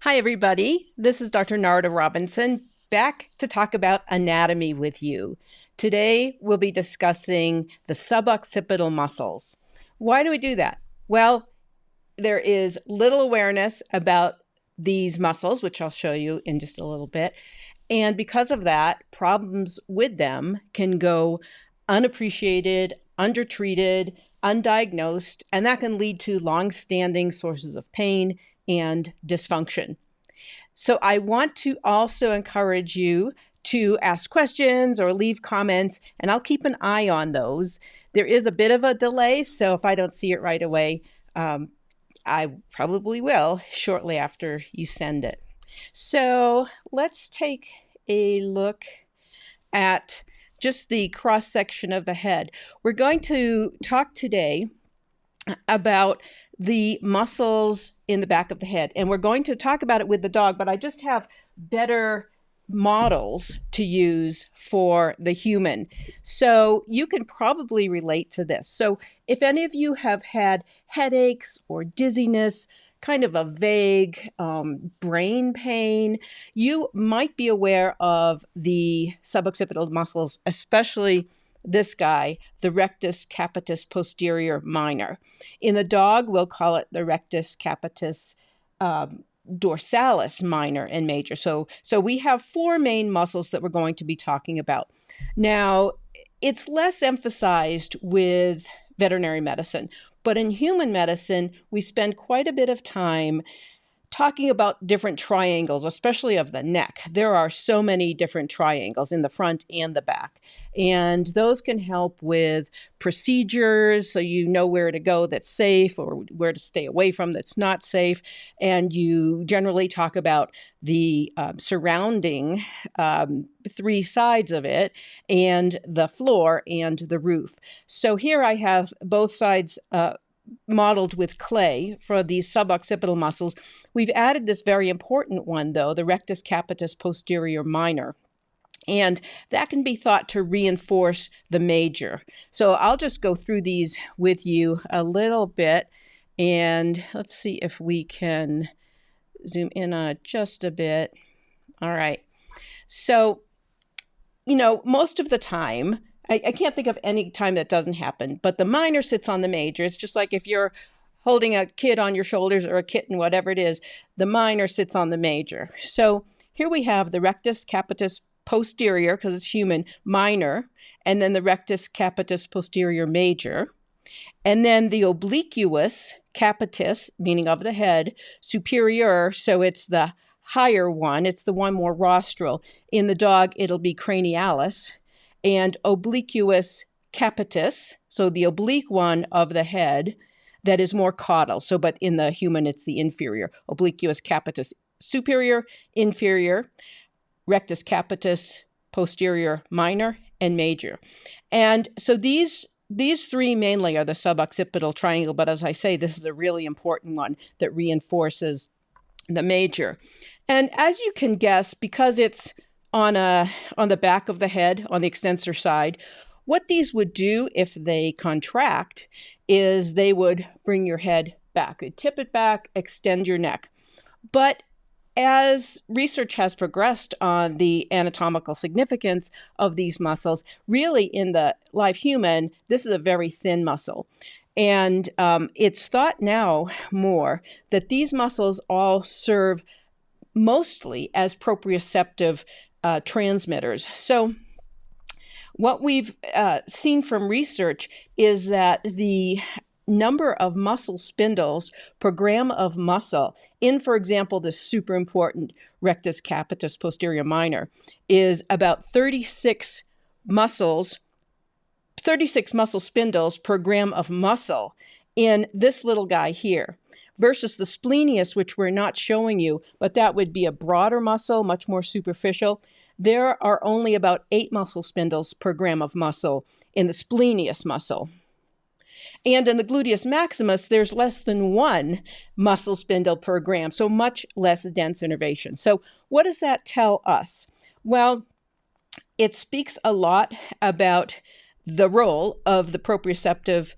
Hi, everybody. This is Dr. Narda Robinson, back to talk about anatomy with you. Today, we'll be discussing the suboccipital muscles. Why do we do that? Well, there is little awareness about these muscles, which I'll show you in just a little bit. And because of that, problems with them can go unappreciated, undertreated, undiagnosed, and that can lead to long-standing sources of pain and dysfunction. So I want to also encourage you to ask questions or leave comments, and I'll keep an eye on those. There is a bit of a delay, so if I don't see it right away, I probably will shortly after you send it. So let's take a look at just the cross section of the head. We're going to talk today about the muscles in the back of the head, and we're going to talk about it with the dog, but I just have better models to use for the human. So you can probably relate to this. So if any of you have had headaches or dizziness, kind of a vague brain pain, you might be aware of the suboccipital muscles, especially this guy, the rectus capitis posterior minor. In the dog, we'll call it the rectus capitis dorsalis minor and major. So we have four main muscles that we're going to be talking about. Now, it's less emphasized with veterinary medicine, but in human medicine, we spend quite a bit of time talking about different triangles, especially of the neck. There are so many different triangles in the front and the back, and those can help with procedures, so you know where to go that's safe or where to stay away from that's not safe. And you generally talk about the surrounding three sides of it, and the floor and the roof. So here I have both sides modeled with clay for these suboccipital muscles. We've added this very important one, though, the rectus capitis posterior minor. And that can be thought to reinforce the major. So I'll just go through these with you a little bit. And let's see if we can zoom in on it just a bit. All right. So, most of the time, I can't think of any time that doesn't happen, but the minor sits on the major. It's just like if you're holding a kid on your shoulders or a kitten, whatever it is, the minor sits on the major. So here we have the rectus capitis posterior, because it's human, minor, and then the rectus capitis posterior major, and then the obliquus capitis, meaning of the head, superior, so it's the higher one. It's the one more rostral. In the dog, it'll be cranialis, and obliquus capitis, so the oblique one of the head that is more caudal. So, but in the human, it's the inferior. Obliquus capitis superior, inferior, rectus capitis posterior minor, and major. And so these three mainly are the suboccipital triangle, but as I say, this is a really important one that reinforces the major. And as you can guess, because it's on the back of the head, on the extensor side, what these would do if they contract is they would bring your head back. They'd tip it back, extend your neck. But as research has progressed on the anatomical significance of these muscles, really in the live human, this is a very thin muscle. And it's thought now more that these muscles all serve mostly as proprioceptive transmitters. So what we've seen from research is that the number of muscle spindles per gram of muscle in, for example, this super important rectus capitis posterior minor is about 36 muscle spindles per gram of muscle in this little guy here, versus the splenius, which we're not showing you, but that would be a broader muscle, much more superficial. There are only about 8 muscle spindles per gram of muscle in the splenius muscle. And in the gluteus maximus, there's less than 1 muscle spindle per gram, so much less dense innervation. So what does that tell us? Well, it speaks a lot about the role of the proprioceptive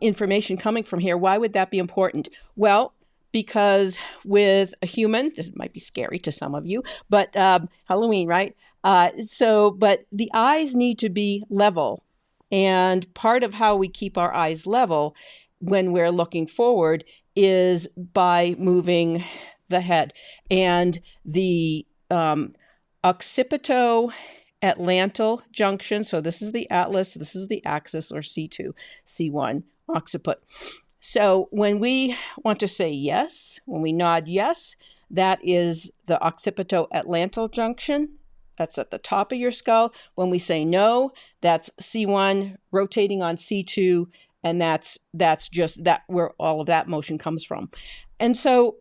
information coming from here. Why would that be important? Well, because with a human, this might be scary to some of you, but Halloween, right? But the eyes need to be level. And part of how we keep our eyes level when we're looking forward is by moving the head. And the occipito-atlantal junction, so this is the atlas, this is the axis, or C2, C1, occiput. So when we want to say yes, when we nod yes, that is the occipito-atlantal junction. That's at the top of your skull. When we say no, that's C1 rotating on C2, and that's just that where all of that motion comes from. And so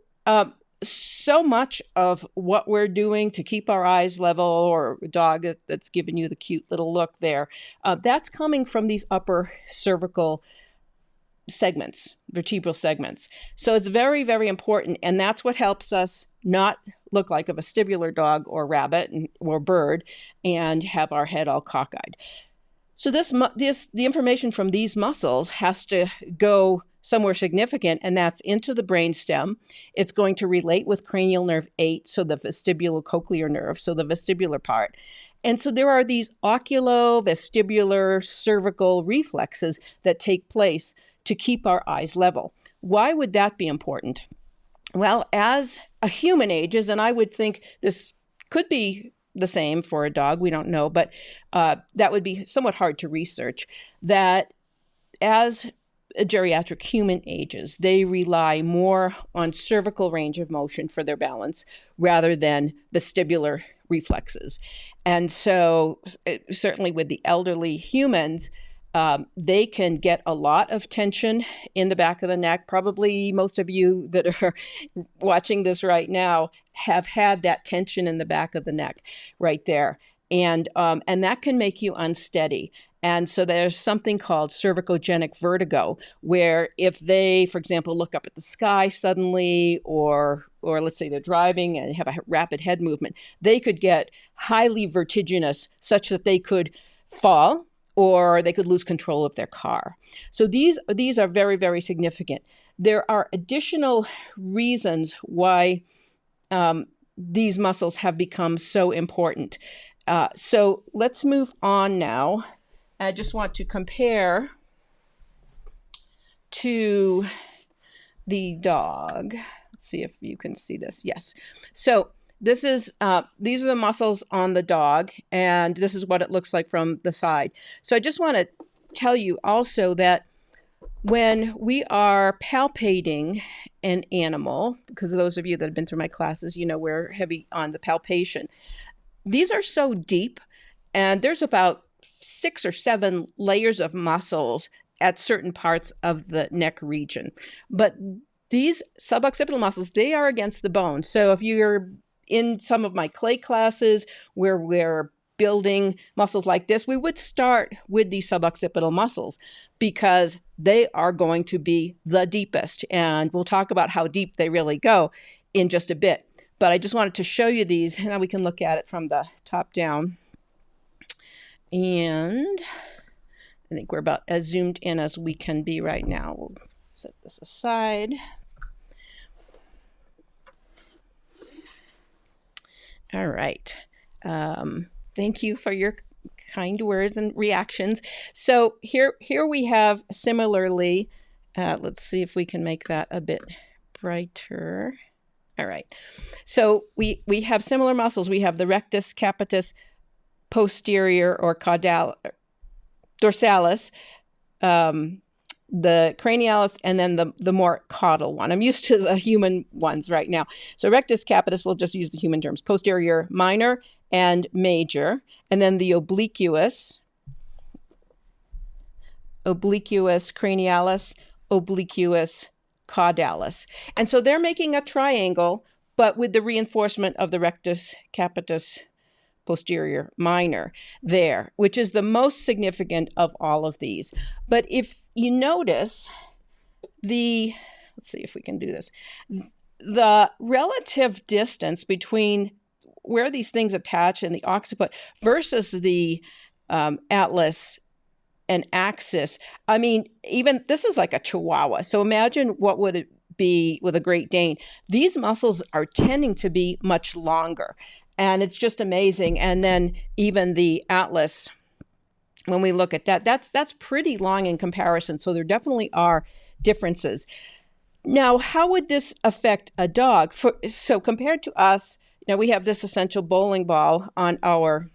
so much of what we're doing to keep our eyes level, or a dog that's giving you the cute little look there, that's coming from these upper cervical segments, vertebral segments. So it's very, very important. And that's what helps us not look like a vestibular dog or rabbit or bird and have our head all cockeyed. So the information from these muscles has to go somewhere significant, and that's into the brainstem. It's going to relate with cranial nerve 8, so the vestibulocochlear nerve, so the vestibular part. And so there are these oculovestibular cervical reflexes that take place to keep our eyes level. Why would that be important? Well, as a human ages, and I would think this could be the same for a dog, we don't know, but that would be somewhat hard to research, that as a geriatric human ages, they rely more on cervical range of motion for their balance rather than vestibular reflexes. And so certainly with the elderly humans, they can get a lot of tension in the back of the neck. Probably most of you that are watching this right now have had that tension in the back of the neck right there. And that can make you unsteady. And so there's something called cervicogenic vertigo, where if they, for example, look up at the sky suddenly, or let's say they're driving and have a rapid head movement, they could get highly vertiginous such that they could fall, or they could lose control of their car. So these are very, very significant. There are additional reasons why these muscles have become so important. So let's move on now. I just want to compare to the dog. Let's see if you can see this. Yes. So these are the muscles on the dog, and this is what it looks like from the side. So I just want to tell you also that when we are palpating an animal, because those of you that have been through my classes, you know we're heavy on the palpation. These are so deep, and there's about 6 or 7 layers of muscles at certain parts of the neck region. But these suboccipital muscles, they are against the bone. So if you're in some of my clay classes where we're building muscles like this, we would start with these suboccipital muscles because they are going to be the deepest. And we'll talk about how deep they really go in just a bit. But I just wanted to show you these. Now we can look at it from the top down. And I think we're about as zoomed in as we can be right now. We'll set this aside. All right. Thank you for your kind words and reactions. So here we have similarly, let's see if we can make that a bit brighter. All right. So we have similar muscles. We have the rectus, capitis, posterior, or dorsalis, the cranialis, and then the more caudal one. I'm used to the human ones right now. So rectus, capitis, we'll just use the human terms. Posterior, minor, and major. And then the obliquus, cranialis, obliquus, caudalis. And so they're making a triangle, but with the reinforcement of the rectus, capitis, posterior, minor there, which is the most significant of all of these. But if you notice let's see if we can do this, the relative distance between where these things attach in the occiput versus the atlas and axis, I mean, even this is like a chihuahua. So imagine what would it be with a Great Dane, these muscles are tending to be much longer. And it's just amazing. And then even the Atlas, when we look at that, that's pretty long in comparison. So there definitely are differences. Now, how would this affect a dog? So compared to us, now we have this essential bowling ball on our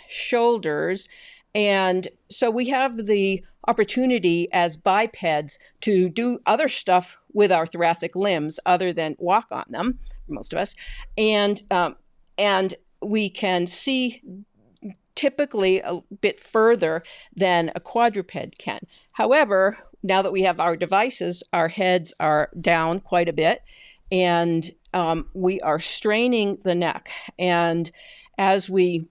shoulders. And so we have the opportunity as bipeds to do other stuff with our thoracic limbs other than walk on them, most of us. And we can see typically a bit further than a quadruped can. However, now that we have our devices, our heads are down quite a bit, and we are straining the neck. And as we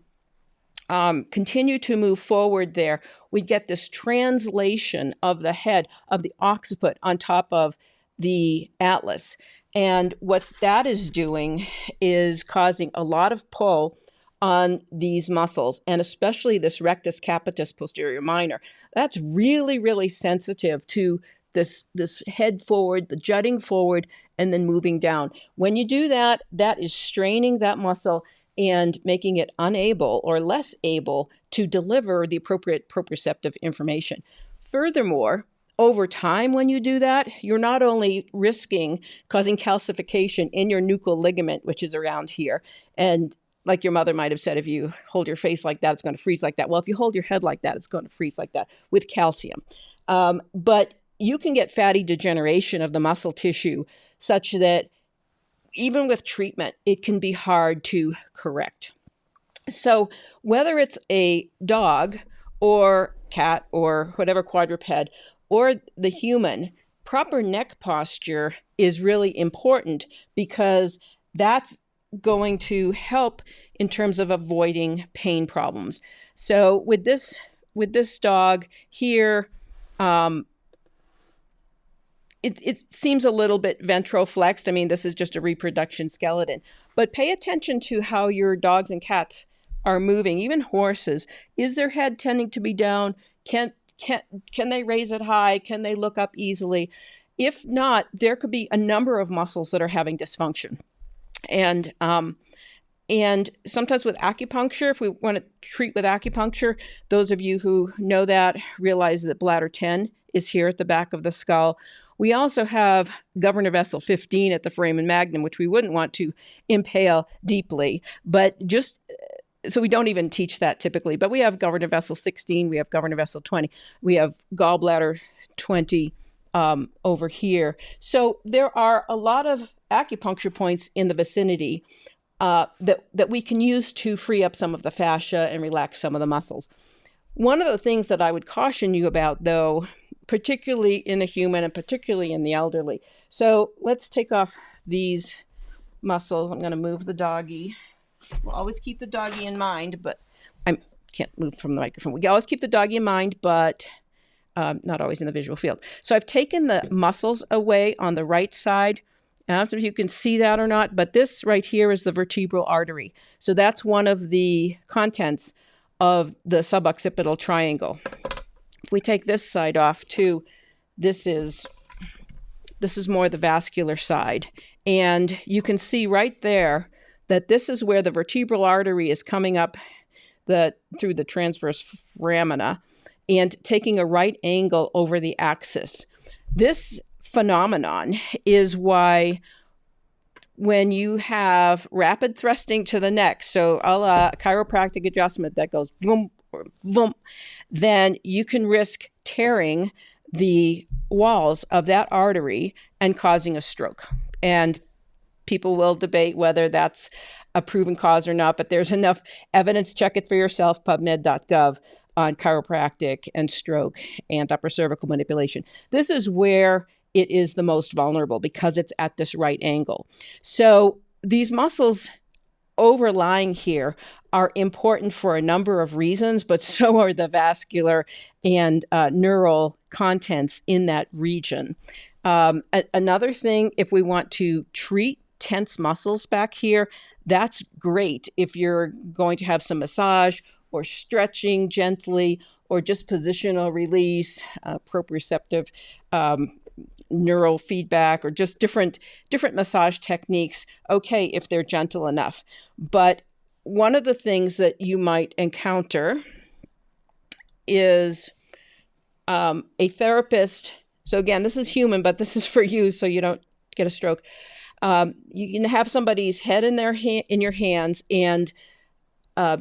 continue to move forward there, we get this translation of the head of the occiput on top of the atlas. And what that is doing is causing a lot of pull on these muscles, and especially this rectus capitis posterior minor. That's really, really sensitive to this head forward, the jutting forward, and then moving down. When you do that, that is straining that muscle and making it unable or less able to deliver the appropriate proprioceptive information. Furthermore, over time, when you do that, you're not only risking causing calcification in your nuchal ligament, which is around here, and like your mother might have said, if you hold your face like that, it's going to freeze like that. Well, if you hold your head like that, it's going to freeze like that with calcium. But you can get fatty degeneration of the muscle tissue such that even with treatment, it can be hard to correct. So whether it's a dog or cat or whatever quadruped or the human, proper neck posture is really important because that's going to help in terms of avoiding pain problems. So with this dog here, it seems a little bit ventroflexed. I mean, this is just a reproduction skeleton, but pay attention to how your dogs and cats are moving, even horses. Is their head tending to be down? Can they raise it high? Can they look up easily? If not, there could be a number of muscles that are having dysfunction. And sometimes with acupuncture, if we want to treat with acupuncture, those of you who know that realize that bladder 10 is here at the back of the skull. We also have governor vessel 15 at the foramen magnum, which we wouldn't want to impale deeply, but just so we don't even teach that typically. But we have governor vessel 16, we have governor vessel 20, we have gallbladder 20 over here. So there are a lot of acupuncture points in the vicinity that we can use to free up some of the fascia and relax some of the muscles. One of the things that I would caution you about, though, particularly in the human and particularly in the elderly. So let's take off these muscles. I'm going to move the doggy. We'll always keep the doggy in mind, but I can't move from the microphone. We always keep the doggy in mind, but not always in the visual field. So I've taken the muscles away on the right side. I don't know if you can see that or not, but this right here is the vertebral artery. So that's one of the contents of the suboccipital triangle. If we take this side off too, this is more the vascular side. And you can see right there that this is where the vertebral artery is coming up through the transverse foramina and taking a right angle over the axis. This phenomenon is why when you have rapid thrusting to the neck, so a la chiropractic adjustment that goes boom or boom, then you can risk tearing the walls of that artery and causing a stroke. And people will debate whether that's a proven cause or not, but there's enough evidence. Check it for yourself, pubmed.gov, on chiropractic and stroke and upper cervical manipulation. This is where it is the most vulnerable because it's at this right angle. So these muscles overlying here are important for a number of reasons, but so are the vascular and neural contents in that region. Another thing, if we want to treat tense muscles back here, that's great if you're going to have some massage or stretching gently or just positional release, proprioceptive neural feedback, or just different massage techniques, okay, if they're gentle enough. But one of the things that you might encounter is a therapist. So again, this is human, but this is for you, so you don't get a stroke. You can have somebody's head in your hands and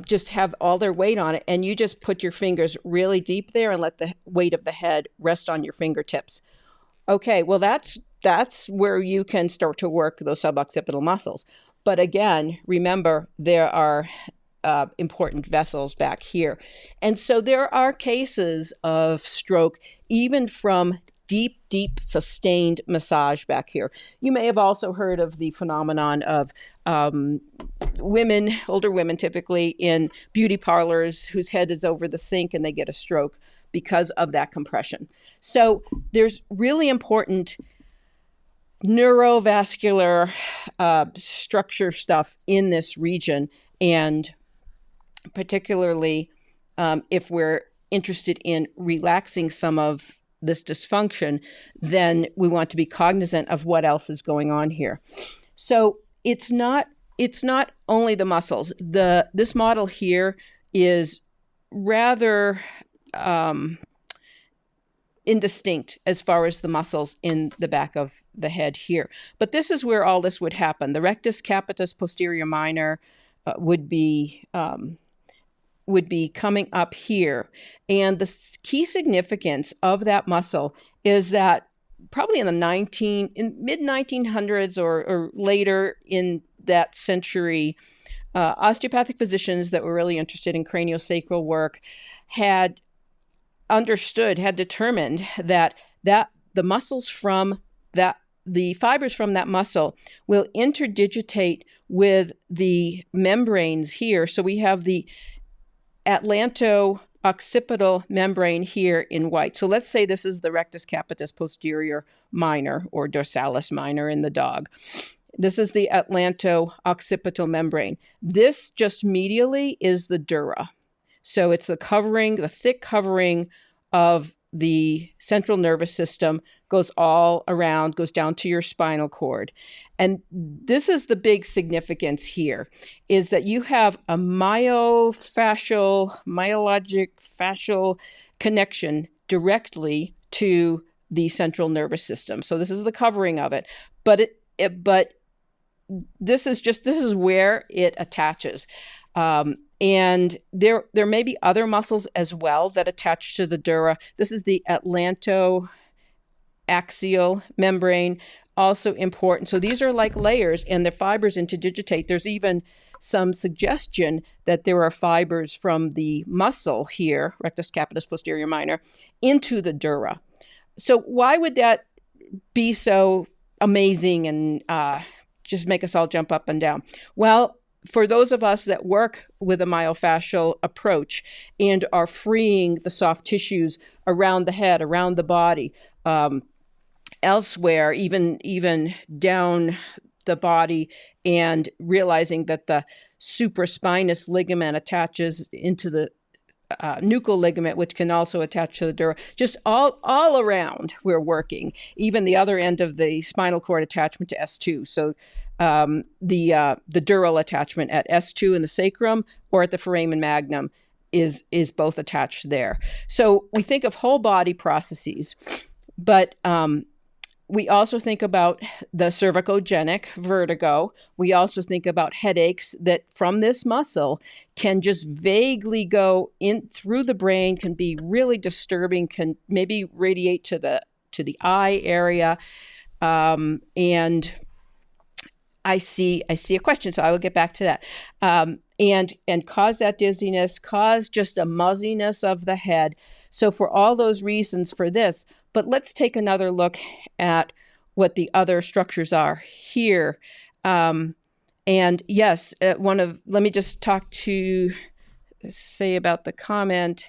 just have all their weight on it, and you just put your fingers really deep there and let the weight of the head rest on your fingertips. Okay, well, that's where you can start to work those suboccipital muscles. But again, remember, there are important vessels back here. And so there are cases of stroke even from deep, sustained massage back here. You may have also heard of the phenomenon of women, older women typically, in beauty parlors whose head is over the sink and they get a stroke because of that compression. So there's really important neurovascular structure stuff in this region, and particularly if we're interested in relaxing some of this dysfunction, then we want to be cognizant of what else is going on here. So it's not only the muscles. This model here is rather indistinct as far as the muscles in the back of the head here. But this is where all this would happen. The rectus capitis posterior minor would be coming up here. And the key significance of that muscle is that probably in mid-1900s or later in that century, osteopathic physicians that were really interested in craniosacral work had determined that the muscles from the fibers from that muscle will interdigitate with the membranes here. So we have the atlanto-occipital membrane here in white. So let's say this is the rectus capitis posterior minor, or dorsalis minor in the dog. This is the atlanto-occipital membrane. This just medially is the dura. So it's the thick covering of the central nervous system, goes all around, goes down to your spinal cord. And this is the big significance here, is that you have a myologic fascial connection directly to the central nervous system. So this is the covering of it, but this is where it attaches. And there may be other muscles as well that attach to the dura. This is the atlantoaxial membrane, also important. So these are like layers, and the fibers interdigitate. There's even some suggestion that there are fibers from the muscle here, rectus capitis posterior minor, into the dura. So why would that be so amazing and just make us all jump up and down? Well, for those of us that work with a myofascial approach and are freeing the soft tissues around the head, around the body, elsewhere, even down the body, and realizing that the supraspinous ligament attaches into the nuchal ligament, which can also attach to the dura. Just all around, we're working. Even the other end of the spinal cord attachment to S2. So the dural attachment at S2 in the sacrum or at the foramen magnum is both attached there. So we think of whole body processes, but we also think about the cervicogenic vertigo. We also think about headaches that from this muscle can just vaguely go in through the brain, can be really disturbing, can maybe radiate to the eye area. And I see a question, so I will get back to that. And cause that dizziness, cause just a muzziness of the head. So for all those reasons for this, but let's take another look at what the other structures are here. And yes, let me just say about the comment.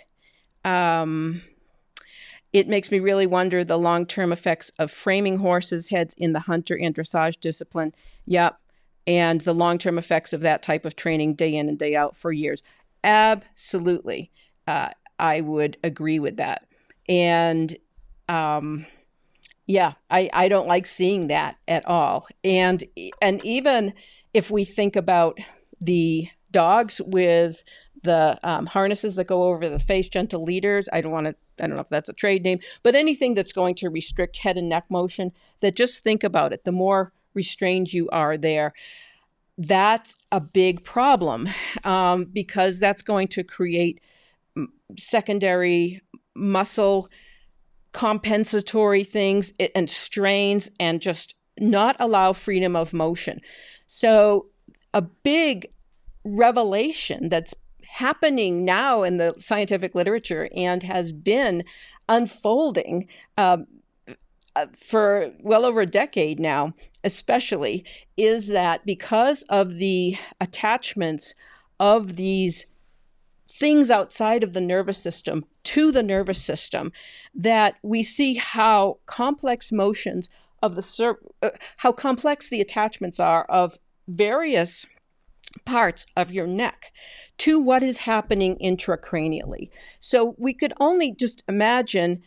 It makes me really wonder the long-term effects of framing horses' heads in the hunter and dressage discipline. Yep. And the long-term effects of that type of training day in and day out for years. Absolutely. I would agree with that. And yeah, I don't like seeing that at all. And even if we think about the dogs with the harnesses that go over the face, gentle leaders, I don't know if that's a trade name, but anything that's going to restrict head and neck motion, that just think about it. The more restrained you are there, that's a big problem, because that's going to create secondary muscle compensatory things and strains, and just not allow freedom of motion. So a big revelation that's happening now in the scientific literature and has been unfolding for well over a decade now, especially, is that because of the attachments of these things outside of the nervous system to the nervous system, that we see how complex motions of how complex the attachments are of various parts of your neck to what is happening intracranially. So we could only just imagine,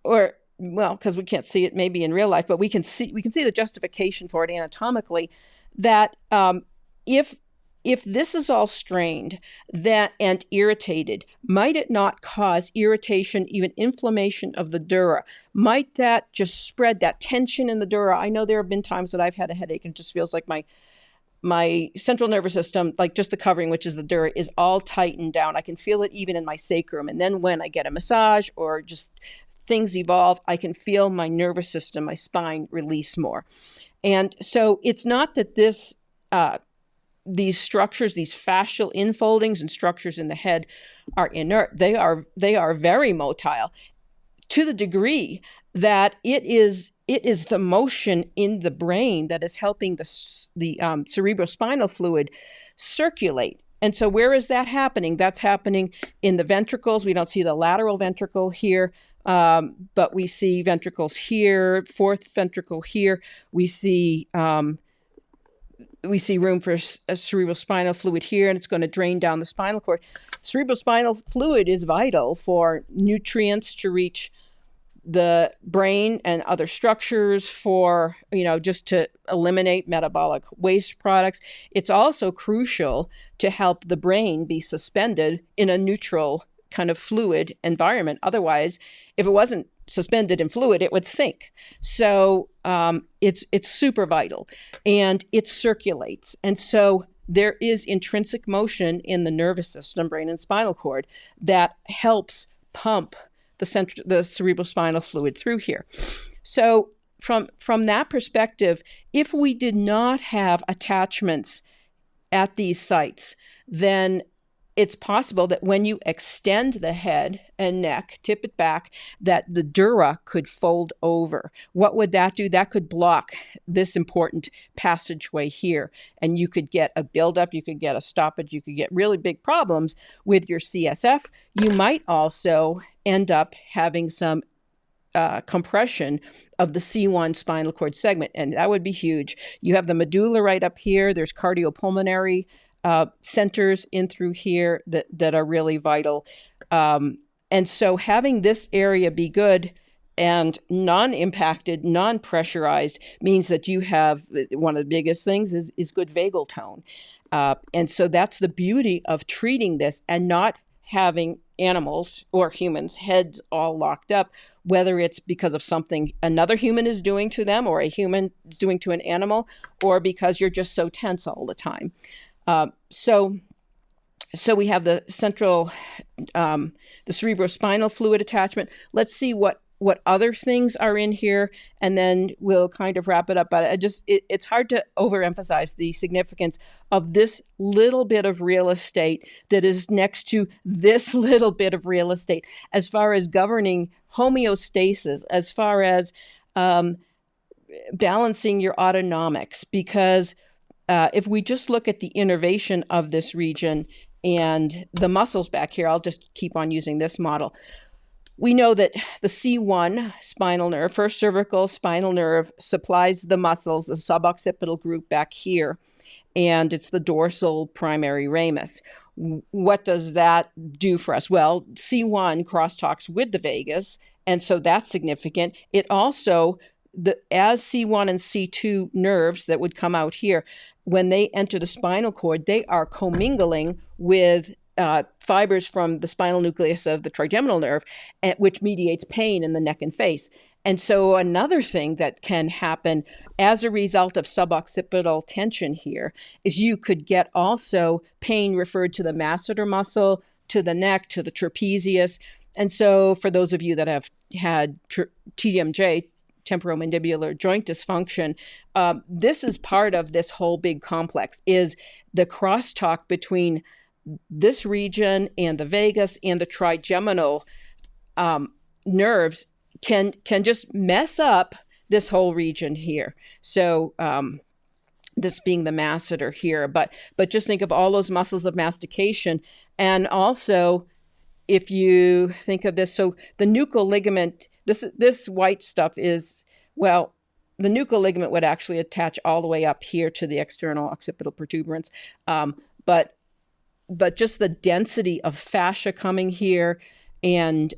or well, because we can't see it maybe in real life, but we can see the justification for it anatomically, that if this is all strained and irritated, might it not cause irritation, even inflammation of the dura? Might that just spread that tension in the dura? I know there have been times that I've had a headache and it just feels like my central nervous system, like just the covering, which is the dura, is all tightened down. I can feel it even in my sacrum. And then when I get a massage or just things evolve, I can feel my nervous system, my spine release more. And so it's not that these structures, these fascial infoldings and structures in the head are inert. They are very motile, to the degree that it is the motion in the brain that is helping the cerebrospinal fluid circulate. And so where is that happening? That's happening in the ventricles. We don't see the lateral ventricle here, but we see ventricles here, fourth ventricle here. We see room for a cerebrospinal fluid here, and it's going to drain down the spinal cord. Cerebrospinal fluid is vital for nutrients to reach the brain and other structures, for, just to eliminate metabolic waste products. It's also crucial to help the brain be suspended in a neutral kind of fluid environment. Otherwise, if it wasn't suspended in fluid, it would sink. So it's super vital, and it circulates. And so there is intrinsic motion in the nervous system, brain and spinal cord, that helps pump the cerebrospinal fluid through here. So from that perspective, if we did not have attachments at these sites, then it's possible that when you extend the head and neck, tip it back, that the dura could fold over. What would that do? That could block this important passageway here, and you could get a buildup, you could get a stoppage, you could get really big problems with your CSF. You might also end up having some compression of the C1 spinal cord segment, and that would be huge. You have the medulla right up here. There's cardiopulmonary centers in through here that are really vital. And so having this area be good and non-impacted, non-pressurized means that you have, one of the biggest things is good vagal tone. And so that's the beauty of treating this and not having animals or humans' heads all locked up, whether it's because of something another human is doing to them or a human is doing to an animal, or because you're just so tense all the time. So we have the central, the cerebrospinal fluid attachment. Let's see what other things are in here, and then we'll kind of wrap it up. But it's hard to overemphasize the significance of this little bit of real estate that is next to this little bit of real estate, as far as governing homeostasis, as far as balancing your autonomics, because if we just look at the innervation of this region and the muscles back here, I'll just keep on using this model. We know that the C1 spinal nerve, first cervical spinal nerve, supplies the muscles, the suboccipital group back here, and it's the dorsal primary ramus. what does that do for us? Well, C1 crosstalks with the vagus, and so that's significant. It also, as C1 and C2 nerves that would come out here, when they enter the spinal cord, they are commingling with fibers from the spinal nucleus of the trigeminal nerve, which mediates pain in the neck and face. And so another thing that can happen as a result of suboccipital tension here is you could get also pain referred to the masseter muscle, to the neck, to the trapezius. And so for those of you that have had TMJ, temporomandibular joint dysfunction, this is part of this whole big complex, is the crosstalk between this region and the vagus and the trigeminal nerves can just mess up this whole region here. So this being the masseter here, but just think of all those muscles of mastication. And also, if you think of this, so the nuchal ligament, this white stuff is, well, the nuchal ligament would actually attach all the way up here to the external occipital protuberance. But just the density of fascia coming here, and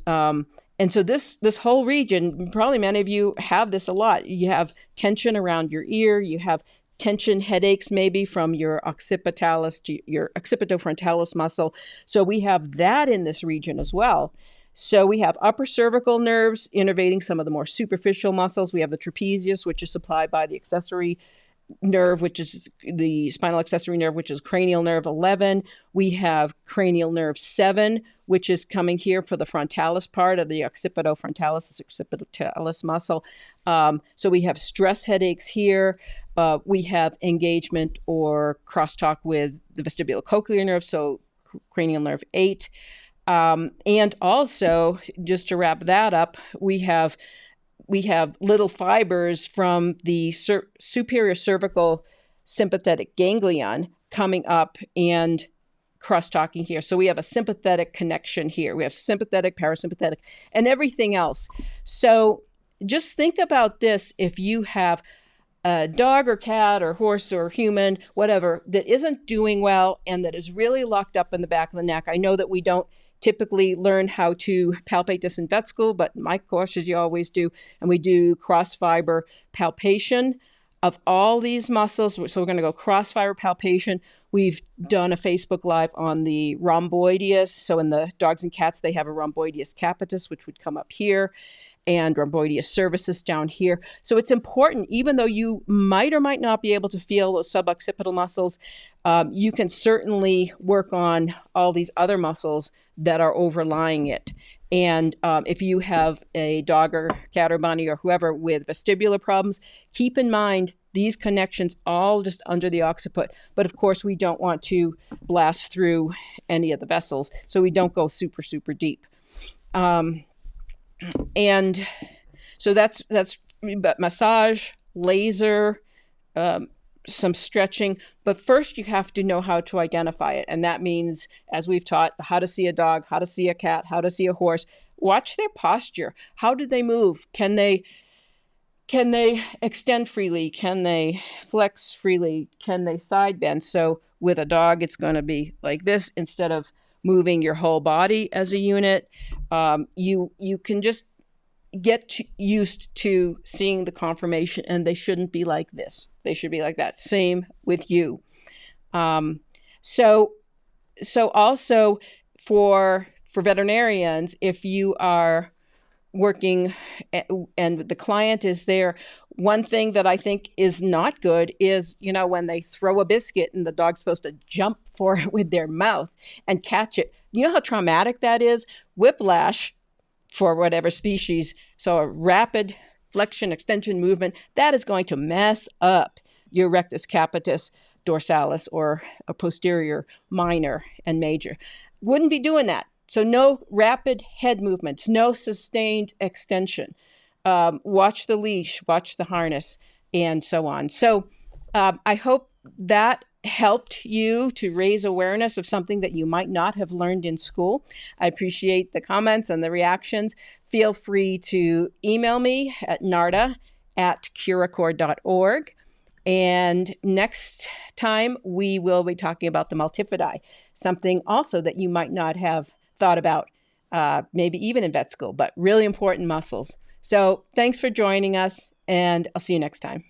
so this whole region, probably many of you have this a lot. You have tension around your ear, you have tension headaches maybe from your occipitalis to your occipitofrontalis muscle. So we have that in this region as well. So we have upper cervical nerves innervating some of the more superficial muscles. We have the trapezius, which is supplied by the accessory nerve, which is the spinal accessory nerve, which is cranial nerve 11. We have cranial nerve 7, which is coming here for the frontalis part of the occipitofrontalis, occipitalis muscle. So we have stress headaches here. We have engagement or crosstalk with the vestibulocochlear nerve, so cranial nerve 8. And also, just to wrap that up, we have little fibers from the superior cervical sympathetic ganglion coming up and cross-talking here. So we have a sympathetic connection here. We have sympathetic, parasympathetic, and everything else. So just think about this. If you have a dog or cat or horse or human, whatever, that isn't doing well and that is really locked up in the back of the neck. I know that we don't typically learn how to palpate this in vet school, but my course, as you always do, and we do cross-fiber palpation of all these muscles. So we're going to go cross-fiber palpation. We've done a Facebook Live on the rhomboideus. So in the dogs and cats, they have a rhomboideus capitis, which would come up here, and rhomboideus cervicis down here. So it's important, even though you might or might not be able to feel those suboccipital muscles, you can certainly work on all these other muscles that are overlying it. And if you have a dog or cat or bunny or whoever with vestibular problems, keep in mind these connections all just under the occiput. But of course, we don't want to blast through any of the vessels, so we don't go super, super deep. And so that's massage, laser, some stretching. But first, you have to know how to identify it. And that means, as we've taught, how to see a dog, how to see a cat, how to see a horse. Watch their posture. How do they move? Can they extend freely? Can they flex freely? Can they side bend? So with a dog, it's going to be like this instead of moving your whole body as a unit. You can just get used to seeing the conformation, and they shouldn't be like this. They should be like that. Same with you. So also for veterinarians, if you are working and the client is there, one thing that I think is not good is, when they throw a biscuit and the dog's supposed to jump for it with their mouth and catch it. You know how traumatic that is? Whiplash for whatever species. So a rapid flexion extension movement, that is going to mess up your rectus capitis dorsalis, or a posterior minor and major. Wouldn't be doing that. So no rapid head movements, no sustained extension. Watch the leash, watch the harness, and so on. So I hope that helped you to raise awareness of something that you might not have learned in school. I appreciate the comments and the reactions. Feel free to email me at narda@curacore.org. And next time, we will be talking about the multifidi, something also that you might not have thought about, maybe even in vet school, but really important muscles. So thanks for joining us, and I'll see you next time.